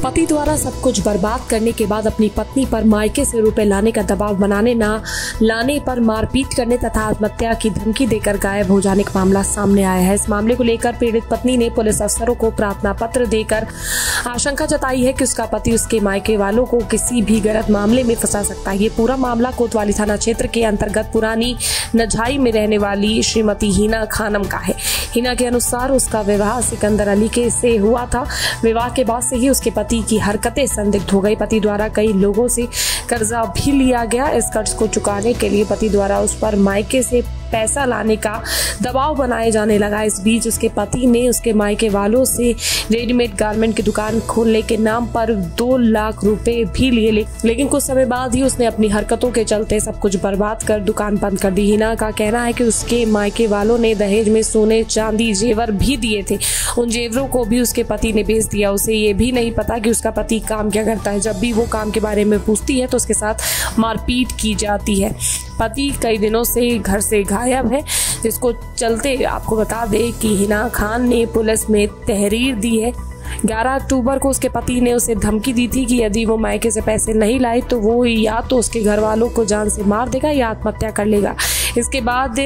पति द्वारा सब कुछ बर्बाद करने के बाद अपनी पत्नी पर मायके से रुपए लाने का दबाव बनाने, न लाने पर मारपीट करने तथा आत्महत्या की धमकी देकर गायब हो जाने का मामला सामने आया है। इस मामले को लेकर पीड़ित पत्नी ने पुलिस अफसरों को प्रार्थना पत्र देकर आशंका जताई है कि उसका पति उसके मायके वालों को किसी भी गलत मामले में फंसा सकता है। ये पूरा मामला कोतवाली थाना क्षेत्र के अंतर्गत पुरानी नझाई में रहने वाली श्रीमती हिना खानम का है। हिना के अनुसार उसका विवाह सिकंदर अली के से हुआ था। विवाह के बाद से ही उसके पति की हरकतें संदिग्ध हो गई। पति द्वारा कई लोगों से कर्जा भी लिया गया। इस कर्ज को चुकाने के लिए पति द्वारा उस पर मायके से पैसा लाने का दबाव बनाए जाने लगा। इस बीच उसके पति ने उसके मायके वालों से रेडीमेड गारमेंट की दुकान खोलने के नाम पर 2 लाख रुपए भी लिए, लेकिन कुछ समय बाद ही उसने अपनी हरकतों के चलते सब कुछ बर्बाद कर दुकान बंद कर दी। हिना का कहना है कि उसके मायके वालों ने दहेज में सोने चांदी जेवर भी दिए थे। उन जेवरों को भी उसके पति ने बेच दिया। उसे ये भी नहीं पता कि उसका पति काम क्या करता है। जब भी वो काम के बारे में पूछती है तो उसके साथ मारपीट की जाती है। पति कई दिनों से घर से गायब है, जिसको चलते आपको बता दें कि हिना खान ने पुलिस में तहरीर दी है। 11 अक्टूबर को उसके पति ने उसे धमकी दी थी कि यदि वो मायके से पैसे नहीं लाए तो वो या तो उसके घर वालों को जान से मार देगा या आत्महत्या कर लेगा। इसके बाद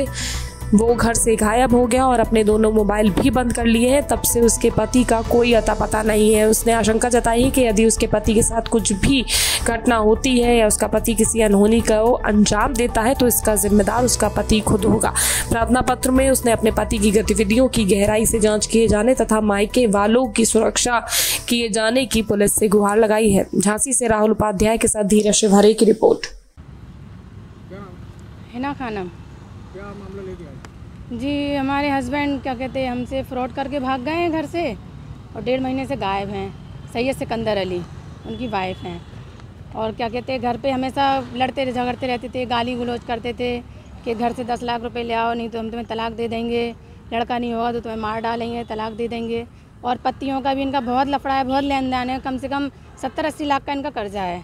वो घर से गायब हो गया और अपने दोनों मोबाइल भी बंद कर लिए हैं। तब से उसके पति का कोई अता पता नहीं है। उसने आशंका जताई है कि यदि उसके पति के साथ कुछ भी घटना होती है या उसका पति किसी अनहोनी को अंजाम देता है तो इसका जिम्मेदार उसका पति खुद होगा। प्रार्थना पत्र में उसने अपने पति की गतिविधियों की गहराई से जांच किए जाने तथा मायके वालों की सुरक्षा किए जाने की पुलिस से गुहार लगाई है। झांसी से राहुल उपाध्याय के साथ धीरज शिवहरे की रिपोर्ट। हिना खानम। क्या मामला लेके आए? जी, हमारे हस्बैंड क्या कहते हैं हमसे फ्रॉड करके भाग गए हैं घर से और 1.5 महीने से गायब हैं। सैयद सिकंदर अली उनकी वाइफ हैं और क्या कहते हैं घर पे हमेशा लड़ते झगड़ते रहते थे, गाली गलौज करते थे कि घर से 10 लाख रुपए ले आओ, नहीं तो हम तुम्हें तलाक दे देंगे, लड़का नहीं होगा तो तुम्हें मार डालेंगे, तलाक दे देंगे। और पत्तियों का भी इनका बहुत लफड़ा है, बहुत लेन देन है। कम से कम 70-80 लाख का इनका कर्जा है।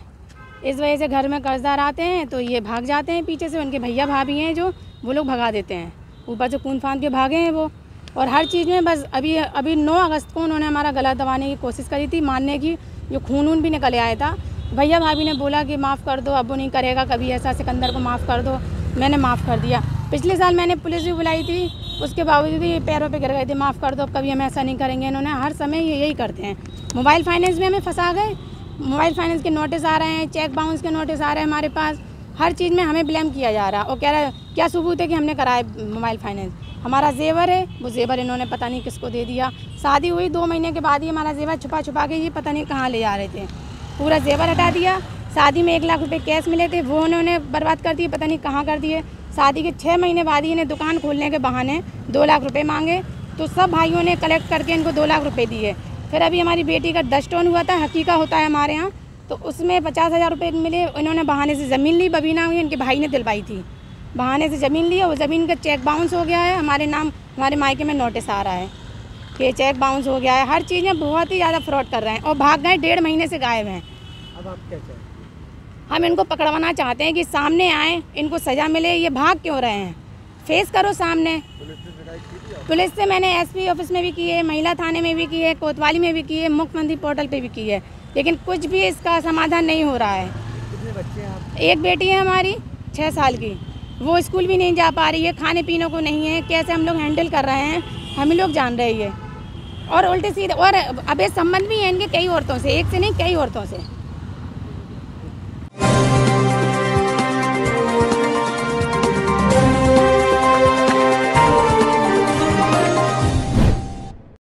इस वजह से घर में कर्जदार आते हैं तो ये भाग जाते हैं पीछे से। उनके भैया भाभी हैं जो वो लोग भगा देते हैं, ऊपर से खून फान के भागे हैं वो। और हर चीज़ में बस अभी 9 अगस्त को उन्होंने हमारा गला दबाने की कोशिश करी थी, मानने की। जो खून भी निकल आया था, भैया भाभी ने बोला कि माफ़ कर दो, अब वो नहीं करेगा कभी ऐसा, सिकंदर को माफ़ कर दो। मैंने माफ़ कर दिया। पिछले साल मैंने पुलिस भी बुलाई थी, उसके बावजूद ये पैरों पे गिर गए थे, माफ़ कर दो, अब कभी हम ऐसा नहीं करेंगे। इन्होंने हर समय ये यही करते हैं। मोबाइल फाइनेंस में हमें फंसा गए। मोबाइल फाइनेंस के नोटिस आ रहे हैं, चेक बाउंस के नोटिस आ रहे हैं हमारे पास। हर चीज़ में हमें ब्लेम किया जा रहा है और कह रहा है क्या सबूत है कि हमने कराया मोबाइल फाइनेंस। हमारा जेवर है, वो जेवर इन्होंने पता नहीं किसको दे दिया। शादी हुई 2 महीने के बाद ही हमारा जेवर छुपा के ये पता नहीं कहाँ ले जा रहे थे। पूरा जेवर हटा दिया। शादी में 1 लाख रुपए कैश मिले थे, वो उन्होंने बर्बाद कर दिए, पता नहीं कहाँ कर दिए। शादी के 6 महीने बाद ही इन्हें दुकान खोलने के बहाने 2 लाख रुपये मांगे, तो सब भाइयों ने कलेक्ट करके इनको 2 लाख रुपये दिए। फिर अभी हमारी बेटी का 10 टोन हुआ था, हकीका होता है हमारे यहाँ, तो उसमें 50,000 रुपये मिले। इन्होंने बहाने से ज़मीन ली, बबीना हुई, इनके भाई ने दिलवाई थी, बहाने से ज़मीन ली। वो ज़मीन का चेक बाउंस हो गया है, हमारे नाम हमारे मायके में नोटिस आ रहा है कि चेक बाउंस हो गया है। हर चीज़ में बहुत ही ज़्यादा फ्रॉड कर रहे हैं और भाग गए, 1.5 महीने से गायब हैं। अब आप क्या चाहते हैं? हम इनको पकड़वाना चाहते हैं कि सामने आए, इनको सज़ा मिले। ये भाग क्यों रहे हैं? फेस करो सामने। पुलिस से मैंने SP ऑफिस में भी की है, महिला थाने में भी की है, कोतवाली में भी की है, मुख्यमंत्री पोर्टल पे भी की है, लेकिन कुछ भी इसका समाधान नहीं हो रहा है। कितने बच्चे हैं आप? एक बेटी है हमारी 6 साल की, वो स्कूल भी नहीं जा पा रही है, खाने पीने को नहीं है। कैसे हम लोग हैंडल कर रहे हैं हम ही लोग जान रहे हैं। और उल्टे सीधे और अब ये संबंध भी है इनके कई औरतों से, एक से नहीं कई औरतों से।